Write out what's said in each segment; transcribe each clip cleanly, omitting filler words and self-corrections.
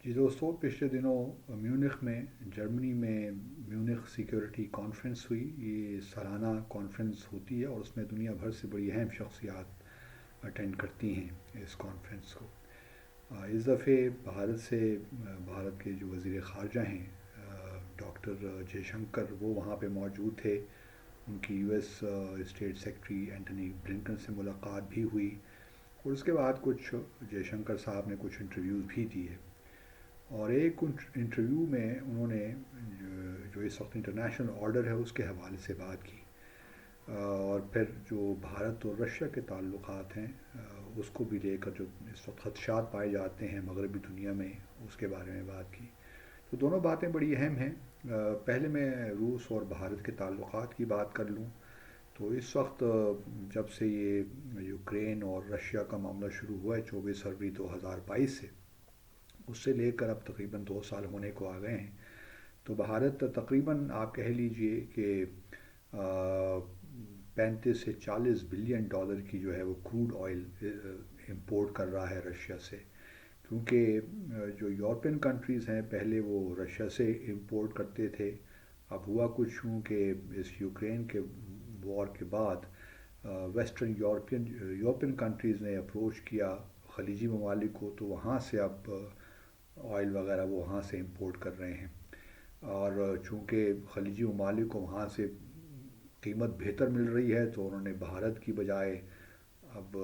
جی دوستوں، پچھلے دنوں میونخ میں جرمنی میں میونخ سیکیورٹی کانفرنس ہوئی. یہ سالانہ کانفرنس ہوتی ہے اور اس میں دنیا بھر سے بڑی اہم شخصیات اٹینڈ کرتی ہیں اس کانفرنس کو. اس دفعہ بھارت سے بھارت کے جو وزیر خارجہ ہیں ڈاکٹر جے شنکر، وہ وہاں پہ موجود تھے. ان کی U S state secretary Antony Blinken سے ملاقات بھی ہوئی اور اس کے بعد کچھ جے شنکر صاحب نے کچھ انٹرویوز بھی دیے. اور ایک انٹرویو میں انہوں نے جو اس وقت انٹرنیشنل آرڈر ہے اس کے حوالے سے بات کی، اور پھر جو بھارت اور رشیا کے تعلقات ہیں اس کو بھی لے کر جو اس وقت خدشات پائے جاتے ہیں مغربی دنیا میں، اس کے بارے میں بات کی. تو دونوں باتیں بڑی اہم ہیں. پہلے میں روس اور بھارت کے تعلقات کی بات کر لوں. تو اس وقت جب سے یہ یوکرین اور رشیا کا معاملہ شروع ہوا ہے 24 فروری 2022 سے، اس سے لے کر اب تقریباً 2 سال ہونے کو آ گئے ہیں. تو بھارت تقریباً آپ کہہ لیجئے کہ 35 سے 40 بلین ڈالر کی جو ہے وہ کروڈ آئل امپورٹ کر رہا ہے رشیا سے. کیونکہ جو یورپین کنٹریز ہیں پہلے وہ رشیا سے امپورٹ کرتے تھے. اب ہوا کچھ یوں کہ اس یوکرین کے وار کے بعد ویسٹرن یورپین کنٹریز نے اپروچ کیا خلیجی ممالک کو، تو وہاں سے اب آئل وغیرہ وہ وہاں سے امپورٹ کر رہے ہیں. اور چونکہ خلیجی ممالک کو وہاں سے قیمت بہتر مل رہی ہے، تو انہوں نے بھارت کی بجائے اب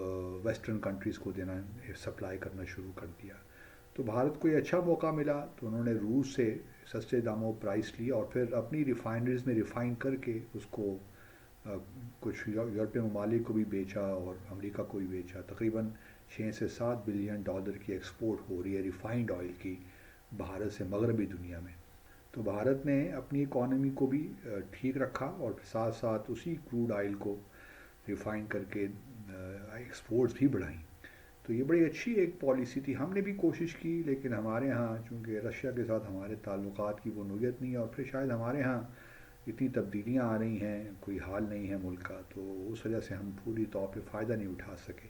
ویسٹرن کنٹریز کو دینا سپلائی کرنا شروع کر دیا. تو بھارت کو یہ اچھا موقع ملا، تو انہوں نے روس سے سستے داموں پرائس لیا اور پھر اپنی ریفائنریز میں ریفائن کر کے اس کو کچھ یورپین ممالک کو بھی بیچا اور امریکہ کو بھی بیچا. تقریباً 6 سے 7 بلین ڈالر کی ایکسپورٹ ہو رہی ہے ریفائنڈ آئل کی بھارت سے مغربی دنیا میں. تو بھارت نے اپنی اکانومی کو بھی ٹھیک رکھا اور ساتھ ساتھ اسی کروڈ آئل کو ریفائن کر کے ایکسپورٹس بھی بڑھائیں. تو یہ بڑی اچھی ایک پالیسی تھی. ہم نے بھی کوشش کی، لیکن ہمارے ہاں چونکہ رشیا کے ساتھ ہمارے تعلقات کی وہ نوعیت نہیں ہے، اور پھر شاید ہمارے ہاں اتنی تبدیلیاں آ رہی ہیں، کوئی حال نہیں ہے ملک کا، تو اس وجہ سے ہم پوری طور پہ فائدہ نہیں اٹھا سکے.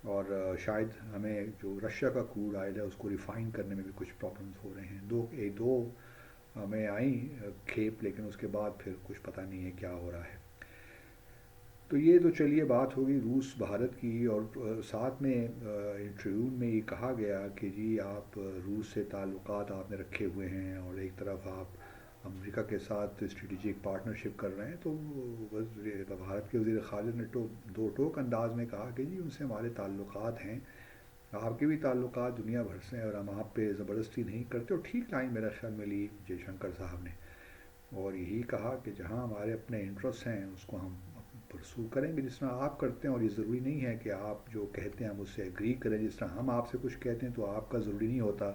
اور شاید ہمیں جو رشیا کا کروڈ آئل ہے اس کو ریفائن کرنے میں بھی کچھ پرابلمس ہو رہے ہیں. ایک دو ہمیں آئیں کھیپ، لیکن اس کے بعد پھر کچھ پتہ نہیں ہے کیا ہو رہا ہے. تو یہ تو چلیے بات ہوگی روس بھارت کی. اور ساتھ میں انٹرویو میں یہ کہا گیا کہ جی آپ روس سے تعلقات آپ نے رکھے ہوئے ہیں اور ایک طرف آپ امریکہ کے ساتھ اسٹریٹجک پارٹنرشپ کر رہے ہیں. تو بھارت کے وزیر خارجہ نے دو ٹوک انداز میں کہا کہ جی ان سے ہمارے تعلقات ہیں، آپ کے بھی تعلقات دنیا بھر سے ہیں، اور ہم آپ پہ زبردستی نہیں کرتے. اور ٹھیک لائن میرا خیال میں لی جے شنکر صاحب نے، اور یہی کہا کہ جہاں ہمارے اپنے انٹرسٹ ہیں اس کو ہم پرسو کریں گے جس طرح آپ کرتے ہیں. اور یہ ضروری نہیں ہے کہ آپ جو کہتے ہیں ہم اس سے ایگری کریں. جس طرح ہم آپ سے کچھ کہتے ہیں تو آپ کا ضروری نہیں ہوتا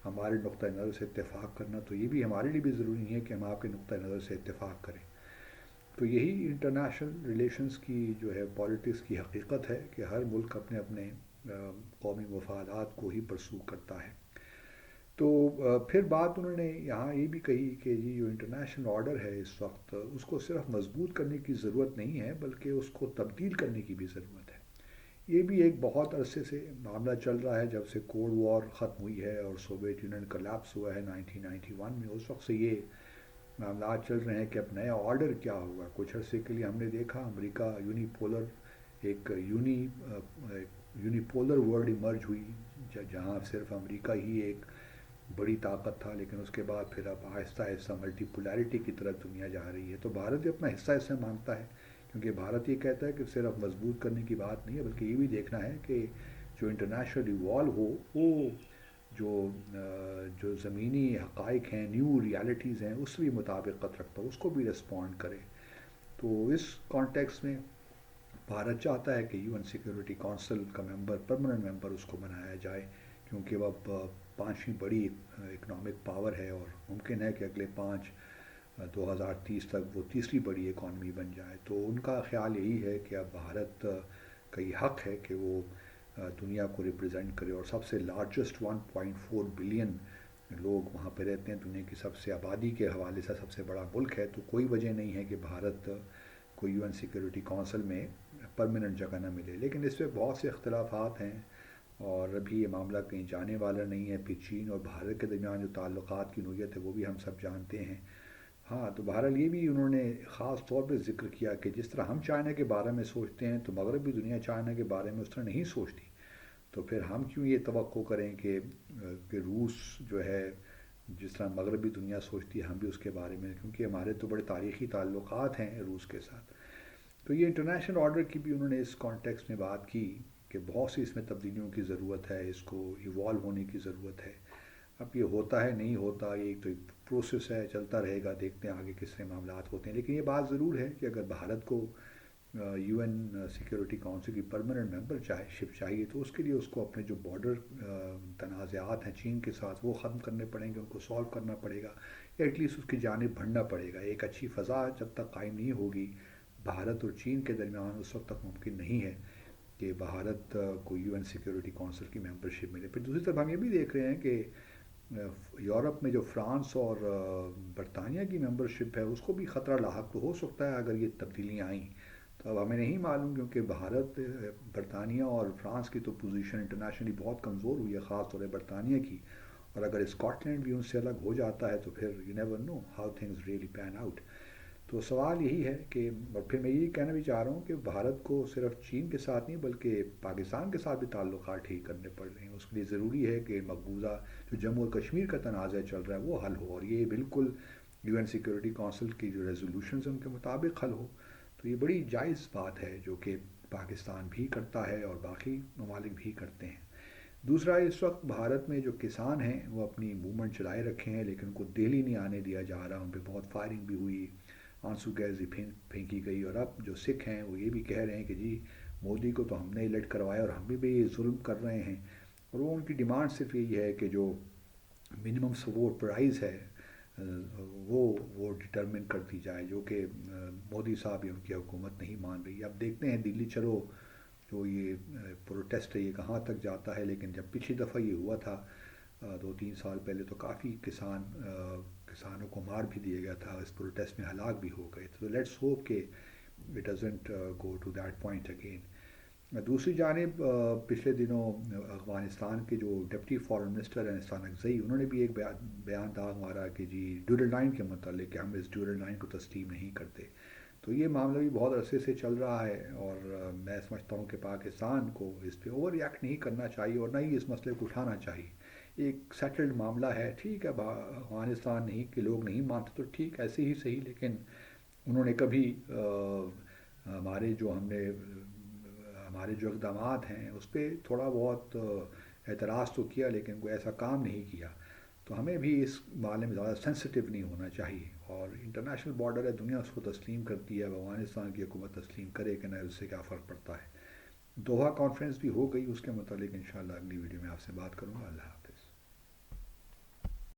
ہمارے نقطۂ نظر سے اتفاق کرنا. تو یہ بھی ہمارے لیے بھی ضروری نہیں ہے کہ ہم آپ کے نقطۂ نظر سے اتفاق کریں. تو یہی انٹرنیشنل ریلیشنز کی جو ہے پالیٹکس کی حقیقت ہے کہ ہر ملک اپنے اپنے قومی مفادات کو ہی پرسو کرتا ہے. تو پھر بات انہوں نے یہاں یہ بھی کہی کہ جی جو انٹرنیشنل آرڈر ہے اس وقت اس کو صرف مضبوط کرنے کی ضرورت نہیں ہے، بلکہ اس کو تبدیل کرنے کی بھی ضرورت ہے. یہ بھی ایک بہت عرصے سے معاملہ چل رہا ہے، جب سے کولڈ وار ختم ہوئی ہے اور سوویت یونین کلیپس ہوا ہے 1991 میں. اس وقت سے یہ معاملات چل رہے ہیں کہ اب نیا آرڈر کیا ہوگا. کچھ عرصے کے لیے ہم نے دیکھا امریکہ ایک یونی پولر ورلڈ ایمرج ہوئی، جہاں صرف امریکہ ہی ایک بڑی طاقت تھا، لیکن اس کے بعد پھر اب آہستہ آہستہ ملٹی پولیرٹی کی طرف دنیا جا رہی ہے. تو بھارت بھی اپنا حصہ اس سے مانگتا ہے، کیونکہ بھارت یہ کہتا ہے کہ صرف مضبوط کرنے کی بات نہیں ہے، بلکہ یہ بھی دیکھنا ہے کہ جو انٹرنیشنل ایوالو ہو وہ جو زمینی حقائق ہیں، نیو ریالٹیز ہیں، اس بھی مطابقت رکھتا ہو، اس کو بھی رسپونڈ کرے. تو اس کانٹیکس میں بھارت چاہتا ہے کہ یو این سیکیورٹی کونسل کا پرماننٹ ممبر اس کو بنایا جائے، کیونکہ وہ اب پانچویں بڑی اکنامک پاور ہے اور ممکن ہے کہ اگلے 2030 تک وہ تیسری بڑی اکانومی بن جائے. تو ان کا خیال یہی ہے کہ اب بھارت کا یہ حق ہے کہ وہ دنیا کو ریپرزینٹ کرے. اور سب سے لارجسٹ 1.4 بلین لوگ وہاں پہ رہتے ہیں، دنیا کی سب سے آبادی کے حوالے سے سب سے بڑا ملک ہے. تو کوئی وجہ نہیں ہے کہ بھارت کو یو این سیکیورٹی کونسل میں پرماننٹ جگہ نہ ملے. لیکن اس پہ بہت سے اختلافات ہیں. اور ابھی یہ معاملہ کہیں جانے والا نہیں ہے. پھر چین اور بھارت کے درمیان جو تعلقات کی نوعیت ہے وہ بھی ہم سب جانتے ہیں. ہاں تو بہرحال یہ بھی انہوں نے خاص طور پہ ذکر کیا کہ جس طرح ہم چائنا کے بارے میں سوچتے ہیں تو مغربی دنیا چائنا کے بارے میں اس طرح نہیں سوچتی. تو پھر ہم کیوں یہ توقع کریں کہ روس جو ہے جس طرح مغربی دنیا سوچتی ہے ہم بھی اس کے بارے میں، کیونکہ ہمارے تو بڑے تاریخی تعلقات ہیں روس کے ساتھ. تو یہ انٹرنیشنل آرڈر کی بھی انہوں نے اس کانٹیکس میں بات کی کہ بہت سی اس میں تبدیلیوں کی ضرورت ہے، اس کو ایوالو ہونے کی ضرورت ہے. اب یہ ہوتا ہے نہیں ہوتا، یہ ایک تو ایک پروسیس ہے، چلتا رہے گا، دیکھتے ہیں آگے کس طرح معاملات ہوتے ہیں. لیکن یہ بات ضرور ہے کہ اگر بھارت کو یو این سیکیورٹی کونسل کی پرماننٹ ممبر شپ چاہیے تو اس کے لیے اس کو اپنے جو بارڈر تنازعات ہیں چین کے ساتھ وہ ختم کرنے پڑیں گے، ان کو سالو کرنا پڑے گا، یا ایٹ لیسٹ اس کی جانب بڑھنا پڑے گا. ایک اچھی فضا جب تک قائم نہیں ہوگی بھارت اور چین کے درمیان اس وقت تک ممکن نہیں ہے کہ بھارت کو یو این سیکیورٹی کونسل کی ممبرشپ ملے. پھر دوسری طرف ہم یہ بھی دیکھ رہے ہیں کہ یورپ میں جو فرانس اور برطانیہ کی ممبرشپ ہے اس کو بھی خطرہ لاحق تو ہو سکتا ہے اگر یہ تبدیلیاں آئیں. تو اب ہمیں نہیں معلوم، کیونکہ بھارت، برطانیہ اور فرانس کی تو پوزیشن انٹرنیشنلی بہت کمزور ہوئی ہے، خاص طور پہ برطانیہ کی. اور اگر اسکاٹ لینڈ بھی ان سے الگ ہو جاتا ہے تو پھر you never know how things really pan out. تو سوال یہی ہے کہ، اور پھر میں یہ کہنا بھی چاہ رہا ہوں کہ بھارت کو صرف چین کے ساتھ نہیں بلکہ پاکستان کے ساتھ بھی تعلقات ٹھیک کرنے پڑ رہے ہیں. اس کے لیے ضروری ہے کہ مقبوضہ جو جموں اور کشمیر کا تنازع چل رہا ہے وہ حل ہو، اور یہ بالکل یو این سیکورٹی کونسل کی جو ریزولوشنز ہیں ان کے مطابق حل ہو. تو یہ بڑی جائز بات ہے جو کہ پاکستان بھی کرتا ہے اور باقی ممالک بھی کرتے ہیں. دوسرا، اس وقت بھارت میں جو کسان ہیں وہ اپنی موومنٹ چلائے رکھے ہیں لیکن ان کو دہلی نہیں آنے دیا جا رہا. ان پہ بہت فائرنگ بھی ہوئی، آنسو گیس بھی پھینکی گئی. اور اب جو سکھ ہیں وہ یہ بھی کہہ رہے ہیں کہ جی مودی کو تو ہم نے الیکٹ کروایا اور ہم بھی یہ ظلم کر رہے ہیں. اور وہ ان کی ڈیمانڈ صرف یہی ہے کہ جو منیمم سپورٹ پرائز ہے وہ ڈٹرمن کر دی جائے، جو کہ مودی صاحب یا ان کی حکومت نہیں مان رہی. اب دیکھتے ہیں دلی چلو جو یہ پروٹیسٹ ہے یہ کہاں تک جاتا ہے. لیکن جب پچھلی دفعہ یہ ہوا تھا 2-3 سال پہلے تو کافی کسانوں کو مار بھی دیا گیا تھا، اس پروٹیسٹ میں ہلاک بھی ہو گئے تھے. تو لیٹس ہوپ کہ it doesn't go to that point again. دوسری جانب پچھلے دنوں افغانستان کے جو ڈپٹی فارن منسٹر ہیں احسان اکزئی، انہوں نے بھی ایک بیان داغ مارا کہ جی ڈیورل لائن کے متعلق کہ ہم اس ڈیورل لائن کو تسلیم نہیں کرتے. تو یہ معاملہ بھی بہت عرصے سے چل رہا ہے، اور میں سمجھتا ہوں کہ پاکستان کو اس پہ اوور ریئیکٹ نہیں کرنا چاہیے اور نہ ہی اس مسئلے کو اٹھانا چاہیے. ایک سیٹلڈ معاملہ ہے، ٹھیک ہے افغانستان نہیں کے لوگ نہیں مانتے تو ٹھیک ایسے ہی صحیح، لیکن انہوں نے کبھی ہمارے جو اقدامات ہیں اس پہ تھوڑا بہت اعتراض تو کیا لیکن کوئی ایسا کام نہیں کیا. تو ہمیں بھی اس معاملے میں زیادہ سینسٹیو نہیں ہونا چاہیے. اور انٹرنیشنل بارڈر ہے، دنیا اس کو تسلیم کرتی ہے، اب افغانستان کی حکومت تسلیم کرے کہ نہ، اس سے کیا فرق پڑتا ہے. دوحہ کانفرنس بھی ہو گئی، اس کے متعلق انشاءاللہ اگلی ویڈیو میں آپ سے بات کروں گا. اللہ حافظ.